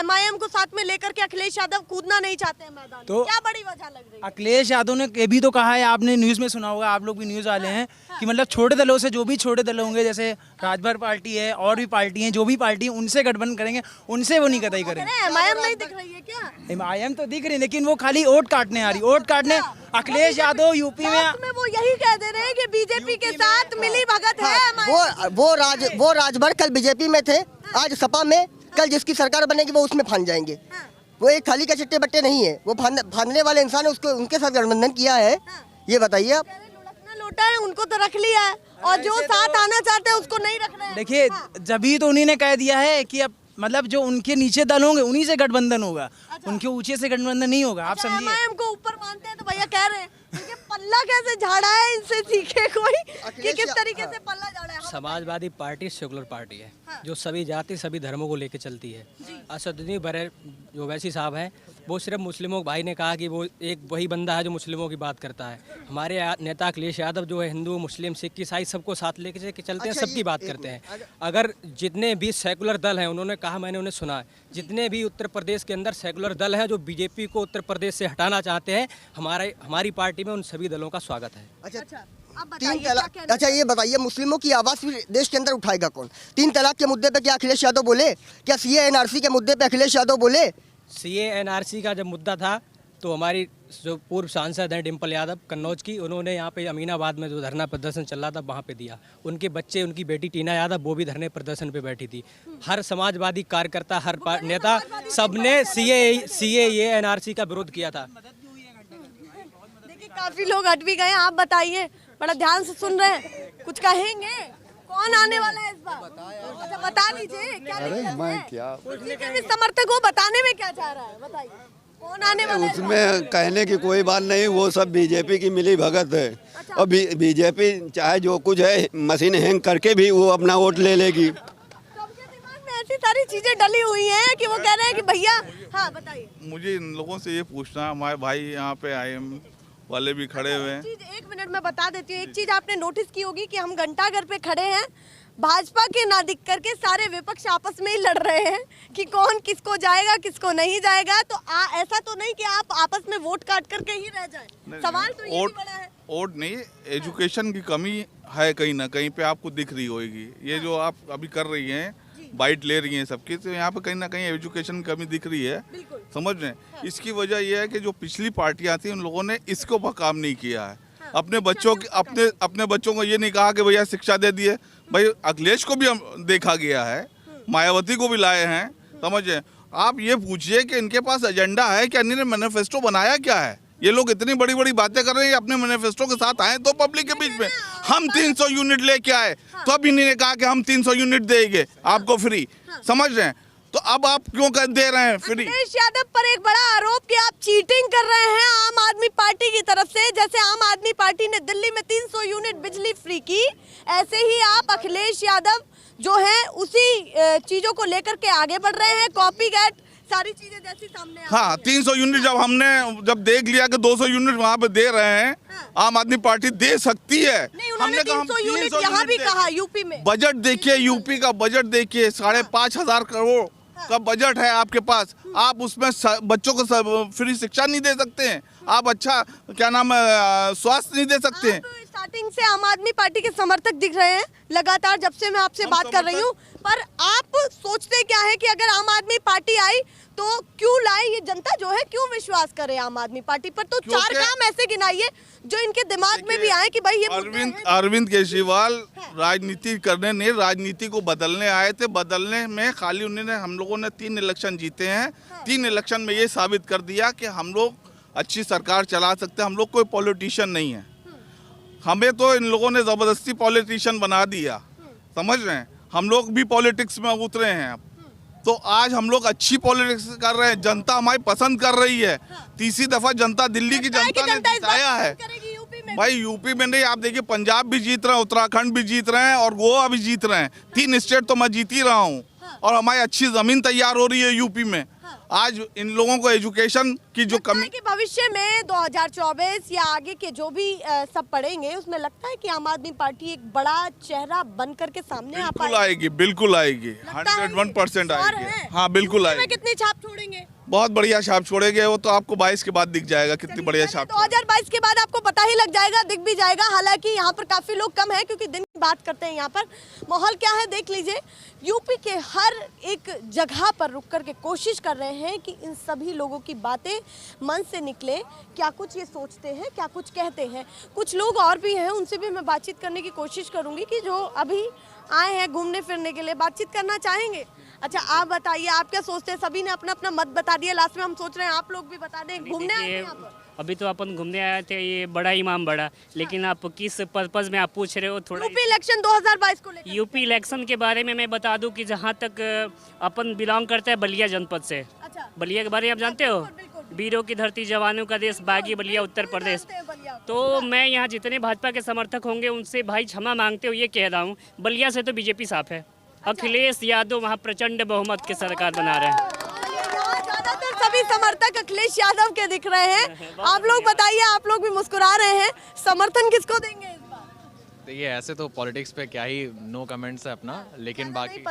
MIM को साथ में लेकर के अखिलेश यादव कूदना नहीं चाहते हैं मैदान, तो क्या बड़ी वजह लग रही है? अखिलेश यादव ने ये भी तो कहा है, आपने न्यूज़ में सुना होगा, आप लोग भी न्यूज़ वाले हैं, कि मतलब छोटे दलों से, जो भी छोटे दल होंगे जैसे राजभर पार्टी है और भी पार्टी हैं, जो भी पार्टी है उनसे गठबंधन करेंगे, उनसे वो नहीं कतई करेंगे। MIM नहीं दिख रही है क्या? MIM तो दिख रही है लेकिन वो खाली वोट काटने आ रही, वोट काटने। अखिलेश यादव यूपी में वो यही कह दे रहे हैं कि बीजेपी के साथ मिली भगत है। वो राजभर कल बीजेपी में थे, आज सपा में, कल जिसकी सरकार बनेगी वो उसमें फान जाएंगे। वो एक खाली का चिट्टे बट्टे नहीं है, वो फांदने वाले इंसान है, उसको उनके साथ गठबंधन किया है। ये बताइए आप। लोटा है उनको तो रख लिया है और जो साथ आना चाहते हैं उसको नहीं रख रहे हैं। देखिए जभी तो उन्हीं ने कह दिया है कि अब मतलब जो उनके नीचे दल होंगे उन्हीं से गठबंधन होगा, उनके ऊंचे से गठबंधन नहीं होगा। आप समझिए MIM को ऊपर मानते हैं तो भैया कह रहे हैं पल्ला कैसे झाड़ा है, इनसे सीखे कोई कि किस तरीके से पल्ला झाड़ा है। समाजवादी पार्टी सेकुलर पार्टी है, जो सभी जाति सभी धर्मों को लेकर चलती है। असदुद्दीन बरे जो वैसी साहब हैं, वो सिर्फ मुस्लिमों, भाई ने कहा कि वो एक वही बंदा है जो मुस्लिमों की बात करता है। हमारे नेता अखिलेश यादव जो है हिंदू, मुस्लिम, सिख, ईसाई सबको साथ लेके चलते हैं, सबकी बात करते हैं। अगर जितने भी सेकुलर दल हैं, उन्होंने कहा, मैंने उन्हें सुना है, जितने भी उत्तर प्रदेश के अंदर सेकुलर दल हैं जो बीजेपी को उत्तर प्रदेश से हटाना चाहते हैं, हमारी पार्टी में उन सभी दलों का स्वागत है। अच्छा ये बताइए, मुस्लिमों की आवाज़ फिर देश के अंदर उठाएगा कौन? 3 तलाक के मुद्दे पे क्या अखिलेश यादव बोले? क्या CA NRC के मुद्दे पे अखिलेश यादव बोले? CA NRC का जब मुद्दा था तो हमारी जो पूर्व सांसद हैं डिम्पल यादव कन्नौज की, उन्होंने यहाँ पे अमीनाबाद में जो धरना प्रदर्शन चल रहा था वहाँ पे दिया। उनके बच्चे, उनकी बेटी टीना यादव, वो भी धरने प्रदर्शन पे बैठी थी। हर समाजवादी कार्यकर्ता, हर नेता, सबने CA NRC का विरोध किया था। देखिए काफी लोग हट भी गए, आप बताइए, बड़ा ध्यान से सुन रहे हैं, कुछ कहेंगे? कौन आने वाला है इस बार? अच्छा बता दीजिए क्या? अरे मैं क्या समर्थक हो, बताने में क्या चाह रहा है, बताइए कौन आने वाला है? उसमें कहने की कोई बात नहीं, वो सब बीजेपी की मिली भगत है। और बीजेपी चाहे जो कुछ है मशीन हैंग करके भी वो अपना वोट ले लेगी। ऐसी सारी चीजें डली हुई हैं कि वो कह रहे हैं कि भैया। हाँ बताइए। मुझे इन लोगों से ये पूछना है, हमारे भाई यहाँ पे IIM वाले भी खड़े हुए हैं। एक मिनट में बता देती हूँ। एक चीज आपने नोटिस की होगी कि हम घंटाघर पे खड़े हैं, भाजपा के ना दिख करके सारे विपक्ष आपस में ही लड़ रहे हैं कि कौन किसको जाएगा किसको नहीं जाएगा। तो ऐसा तो नहीं कि आप आपस में वोट काट करके ही रह जाए। सवाल तो ये बड़ा है। वोट नहीं, एजुकेशन की कमी है कहीं ना कहीं पे आपको दिख रही होगी। ये जो आप अभी कर रही हैं, बाइट ले रही हैं सबकी, तो यहाँ पे कहीं ना कहीं एजुकेशन की कमी दिख रही है, समझ रहे हैं। इसकी वजह यह है कि जो पिछली पार्टियां थी उन लोगों ने इसके ऊपर काम नहीं किया है। अपने बच्चों को ये नहीं कहा कि भैया शिक्षा दे दिए। भाई अखिलेश को भी देखा गया है, मायावती को भी लाए हैं, समझे। आप ये पूछिए कि इनके पास एजेंडा है कि इन्होंने मैनिफेस्टो बनाया क्या है। ये लोग इतनी बड़ी बड़ी बातें कर रहे हैं, अपने मैनिफेस्टो के साथ आए तो पब्लिक के बीच में हम 300 यूनिट लेके आए, तो अब इन्होंने कहा कि हम 300 यूनिट देंगे आपको फ्री, समझ रहे हैं। तो अब आप क्यों कर दे रहे हैं फ्री? अखिलेश यादव पर एक बड़ा आरोप कि आप चीटिंग कर रहे हैं आम आदमी पार्टी की तरफ से। जैसे आम आदमी पार्टी ने दिल्ली में 300 यूनिट बिजली फ्री की, ऐसे ही आप अखिलेश यादव जो है उसी चीजों को लेकर के आगे बढ़ रहे हैं। कॉपी कैट सारी चीजें जैसी सामने। हाँ, 300 यूनिट जब देख लिया कि 200 यूनिट वहाँ पे दे रहे हैं, आम आदमी पार्टी दे सकती है। नहीं, उन्होंने 300 यूनिट यहाँ भी कहा यूपी में। बजट देखिए, यूपी का बजट देखिए, 5,500 करोड़ का बजट है आपके पास। आप उसमें बच्चों को फ्री शिक्षा नहीं दे सकते हैं, आप अच्छा क्या नाम स्वास्थ्य नहीं दे सकते हैं। स्टार्टिंग से आम आदमी पार्टी के समर्थक दिख रहे हैं लगातार जब से मैं आपसे बात कर रही हूँ, पर आप सोचते क्या है कि अगर आम आदमी पार्टी आई तो क्यों लाई, ये जनता जो है क्यों विश्वास करे आम आदमी पार्टी पर? तो 4 काम ऐसे गिनाइए जो इनके दिमाग में भी आए कि भाई ये अरविंद केजरीवाल राजनीति करने नहीं, राजनीति को बदलने आए थे। बदलने में खाली उन्होंने, हम लोगों ने 3 इलेक्शन जीते हैं, 3 इलेक्शन में ये साबित कर दिया कि हम लोग अच्छी सरकार चला सकते हैं। हम लोग कोई पॉलिटिशियन नहीं है, हमें तो इन लोगों ने जबरदस्ती पॉलिटिशियन बना दिया, समझ रहे हैं। हम लोग भी पॉलिटिक्स में उतरे हैं अब, तो आज हम लोग अच्छी पॉलिटिक्स कर रहे हैं, जनता हमारी पसंद कर रही है। तीसरी दफा जनता, दिल्ली की जनता ने जिताया है भाई। यूपी में नहीं, आप देखिए पंजाब भी जीत रहे हैं, उत्तराखंड भी जीत रहे हैं और गोवा भी जीत रहे हैं। 3 स्टेट तो मैं जीत ही रहा हूँ और हमारी अच्छी जमीन तैयार हो रही है यूपी में। आज इन लोगों को एजुकेशन की जो कमी कि भविष्य में 2024 या आगे के जो भी सब पढ़ेंगे उसमें लगता है कि आम आदमी पार्टी एक बड़ा चेहरा बन करके सामने आ पाएगी। बिल्कुल आएगी 101% आएगी। हाँ बिल्कुल आएगी। कितनी छाप छोड़ेंगे? बहुत बढ़िया छाप छोड़ेंगे, वो तो आपको 22 के बाद दिख जाएगा कितनी बढ़िया छाप। 2022 के बाद आपको पता ही लग जाएगा, दिख भी जाएगा। हालांकि यहाँ पर काफी लोग कम हैं क्योंकि दिन की बात करते हैं। यहाँ पर माहौल क्या है देख लीजिए। यूपी के हर एक जगह पर रुक कर के कोशिश कर रहे हैं कि इन सभी लोगों की बातें मन से निकले, क्या कुछ ये सोचते हैं, क्या कुछ कहते हैं। कुछ लोग और भी हैं, उनसे भी मैं बातचीत करने की कोशिश करूंगी कि जो अभी आए हैं घूमने फिरने के लिए, बातचीत करना चाहेंगे। अच्छा आप बताइए, आप क्या सोचते हैं? सभी ने अपना अपना मत बता दिया, लास्ट में हम सोच रहे हैं आप लोग भी बता दें। घूमने आए हैं यहाँ पर? अभी तो अपन घूमने आए थे, ये बड़ा इमाम बड़ा, लेकिन आप किस पर्पज में आप पूछ रहे हो? थोड़ा यूपी इलेक्शन 2022 को लेकर। यूपी इलेक्शन के बारे में मैं बता दूं कि जहां तक अपन बिलोंग करते हैं बलिया जनपद से। अच्छा। बलिया के बारे में आप जानते हो? वीरों की धरती, जवानों का देश, बागी बलिया, उत्तर प्रदेश। तो मैं यहाँ जितने भाजपा के समर्थक होंगे उनसे भाई क्षमा मांगते हुए ये कह रहा हूँ, बलिया से तो बीजेपी साफ है। अखिलेश यादव वहाँ प्रचंड बहुमत के सरकार बना रहे हैं। ज्यादातर सभी समर्थक अखिलेश यादव के दिख रहे हैं। आप लोग बताइए, आप लोग भी मुस्कुरा रहे हैं, समर्थन किसको देंगे इस बार? देखिए ऐसे तो पॉलिटिक्स पे क्या ही नो कमेंट्स है अपना, लेकिन बाकी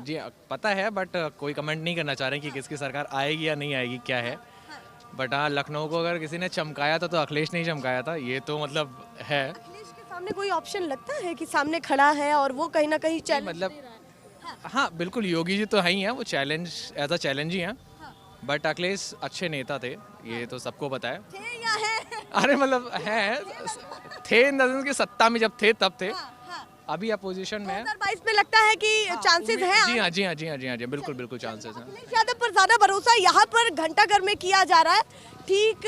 जी पता है, बट कोई कमेंट नहीं करना चाह रहे कि किसकी सरकार आएगी या नहीं आएगी क्या है। बट हाँ, लखनऊ को अगर किसी ने चमकाया था तो अखिलेश नहीं चमकाया था, ये तो मतलब है। अखिलेश के सामने कोई ऑप्शन लगता है कि सामने खड़ा है और वो कहीं ना कहीं चैलेंज मतलब हाँ बिल्कुल, योगी जी तो है ही हैं, वो चैलेंज एज अ चैलेंज ही हैं। बट अखिलेश अच्छे नेता थे, ये तो सबको पता है। थे या है? अरे मतलब हैं, थे इन द सेंस कि सत्ता में जब थे तब थे, अभी अपोजिशन में है। 2022 में लगता है कि चांसेस हैं? जी हाँ, जी हाँ, जी हाँ, जी हाँ, जी बिल्कुल बिल्कुल चांसेस हैं। अखिलेश यादव पर ज्यादा भरोसा यहाँ पर घंटाघर में किया जा रहा है। ठीक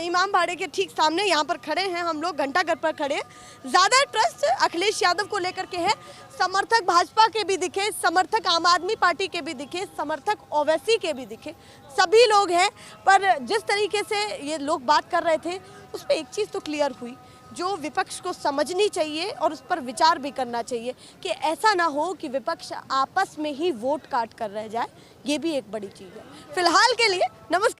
इमाम बाड़े के ठीक सामने यहाँ पर खड़े हैं हम लोग, घंटाघर पर खड़े हैं। ज्यादा ट्रस्ट अखिलेश यादव को लेकर के है। समर्थक भाजपा के भी दिखे, समर्थक आम आदमी पार्टी के भी दिखे, समर्थक ओवैसी के भी दिखे, सभी लोग हैं। पर जिस तरीके से ये लोग बात कर रहे थे उस पर एक चीज़ तो क्लियर हुई, जो विपक्ष को समझनी चाहिए और उस पर विचार भी करना चाहिए कि ऐसा ना हो कि विपक्ष आपस में ही वोट काट कर रह जाए। ये भी एक बड़ी चीज़ है। फिलहाल के लिए नमस्कार।